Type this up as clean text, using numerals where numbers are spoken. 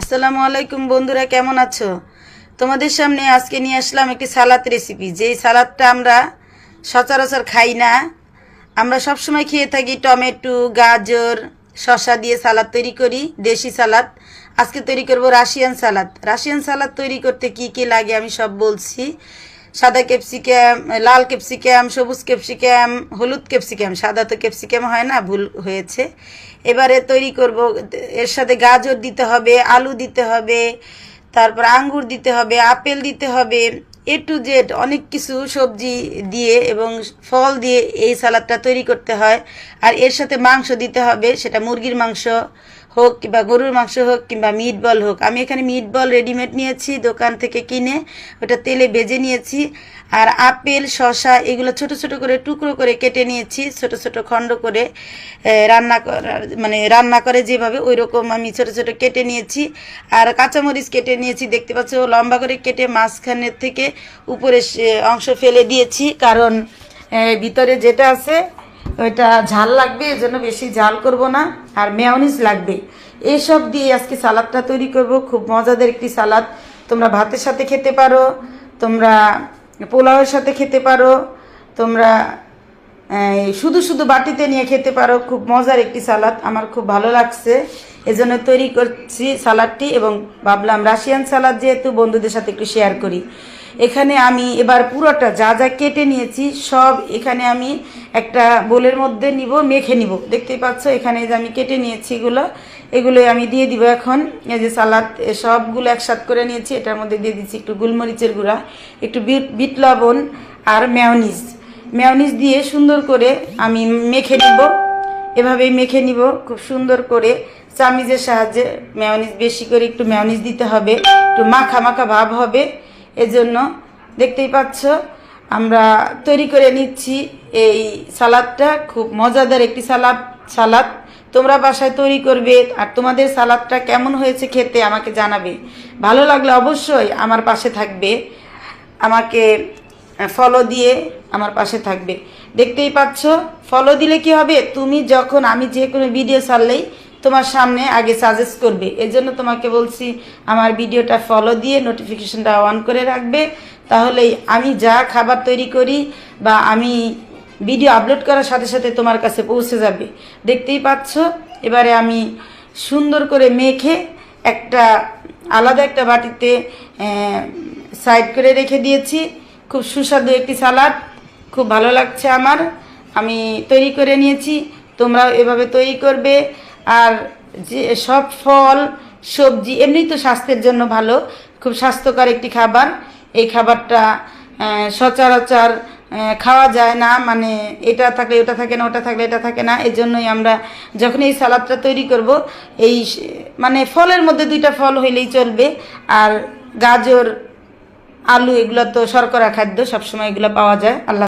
আসসালামু আলাইকুম বন্ধুরা, কেমন আছো? তোমাদের সামনে আজকে নিয়ে আসলাম একটি সালাদ রেসিপি। যেই সালাদটা আমরা সচরাচর খাই না। আমরা সবসময় খেয়ে থাকি টমেটো, গাজর, শসা দিয়ে সালাদ তৈরি করি, দেশি সালাদ। আজকে তৈরি করব রাশিয়ান সালাদ। রাশিয়ান সালাদ তৈরি করতে কি কি লাগে আমি সব বলছি। সাদা ক্যাপসিকাম, লাল ক্যাপসিকাম, সবুজ ক্যাপসিকাম, হলুদ ক্যাপসিকাম, সাদা তো ক্যাপসিকাম হয় না, ভুল হয়েছে। এবারে তৈরি করব, এর সাথে গাজর দিতে হবে, আলু দিতে হবে, তারপর আঙ্গুর দিতে হবে, আপেল দিতে হবে, এ টু জেড অনেক কিছু সবজি দিয়ে এবং ফল দিয়ে এই সালাদটা তৈরি করতে হয়। আর এর সাথে মাংস দিতে হবে, সেটা মুরগির মাংস হোক কিংবা গরুর মাংস হোক কিংবা মিট বল হোক। আমি এখানে মিট বল রেডিমেড নিয়েছি দোকান থেকে কিনে, ওটা তেলে ভেজে নিয়েছি। আর আপেল, শসা এগুলো ছোট ছোট করে টুকরো করে কেটে নিয়েছি, ছোট ছোট খণ্ড করে রান্না করে যেভাবে ওই রকম আমি ছোট ছোট কেটে নিয়েছি। আর কাঁচামরিচ কেটে নিয়েছি, দেখতে পাচ্ছ লম্বা করে কেটে মাঝখানের থেকে উপরের অংশ ফেলে দিয়েছি, কারণ ভিতরে যেটা আছে ওইটা ঝাল লাগবে, এজন্য বেশি ঝাল করব না। আর মেয়োনিজ লাগবে। এইসব দিয়ে আজকে সালাদটা তৈরি করব। খুব মজাদার একটি সালাদ। তোমরা ভাতের সাথে খেতে পারো, তোমরা পোলাওয়ের সাথে খেতে পারো, তোমরা শুধু শুধু বাটিতে নিয়ে খেতে পারো। খুব মজার একটি সালাদ, আমার খুব ভালো লাগছে, এজন্য তৈরি করছি সালাদটি। এবং ভাবলাম রাশিয়ান সালাদ যেহেতু, বন্ধুদের সাথে একটু শেয়ার করি। এখানে আমি এবার পুরোটা যা যা কেটে নিয়েছি সব এখানে আমি একটা বোলের মধ্যে নিব, মেখে নিব। দেখতেই পাচ্ছ এখানে যে আমি কেটে নিয়েছি এগুলোই আমি দিয়ে দিব এখন। এই যে সালাদ সবগুলো একসাথ করে নিয়েছি, এটার মধ্যে দিয়ে দিচ্ছি একটু গোলমরিচের গুঁড়া, একটু বিট লবণ আর মেয়োনিজ দিয়ে সুন্দর করে আমি মেখে নিব। এভাবেই মেখে নিব খুব সুন্দর করে চামিচের সাহায্যে। মেয়োনিজ বেশি করে একটু মেয়োনিজ দিতে হবে, একটু মাখা মাখা ভাব হবে। এজন্য দেখতেই পাচ্ছ আমরা তৈরি করে নিচ্ছি এই সালাদটা। খুব মজাদার একটি সালাদ তোমরা বাসায় তৈরি করবে। আর তোমাদের সালাদটা কেমন হয়েছে খেতে আমাকে জানাবে। ভালো লাগলে অবশ্যই আমার পাশে থাকবে, আমাকে ফলো দিয়ে আমার পাশে থাকবে। দেখতেই পাচ্ছ ফলো দিলে কি হবে, তুমি যখন আমি যে কোনো ভিডিও ছাড়লেই তোমার সামনে আগে সাজেস্ট করবে। এজন্য তোমাকে বলছি আমার ভিডিওটা ফলো দিয়ে নোটিফিকেশনটা অন করে রাখবে, তাহলেই আমি যা খাবার তৈরি করি বা আমি ভিডিও আপলোড করার সাথে সাথে তোমার কাছে পৌঁছে যাবে। দেখতেই পাচ্ছ এবারে আমি সুন্দর করে মেখে আলাদা একটা বাটিতে সাইড করে রেখে দিয়েছি। খুব সুস্বাদু একটি সালাদ, খুব ভালো লাগছে আমার। আমি তৈরি করে নিয়েছি, তোমরাও এভাবে তৈরি করবে। আর যে সব ফল সবজি এমনি তো স্বাস্থ্যের জন্য ভালো, খুব স্বাস্থ্যকর একটি খাবার। এই খাবারটা সচরাচর খাওয়া যায় না, মানে এটা থাকলে ওটা থাকে না, ওটা থাকলে এটা থাকে না। এই জন্যই আমরা যখন এই সালাদটা তৈরি করব, এই মানে ফলের মধ্যে 2টা ফল হইলেই চলবে। আর গাজর, আলু এগুলো তো শর্করা খাদ্য, সবসময় এগুলো পাওয়া যায়। আল্লাহ।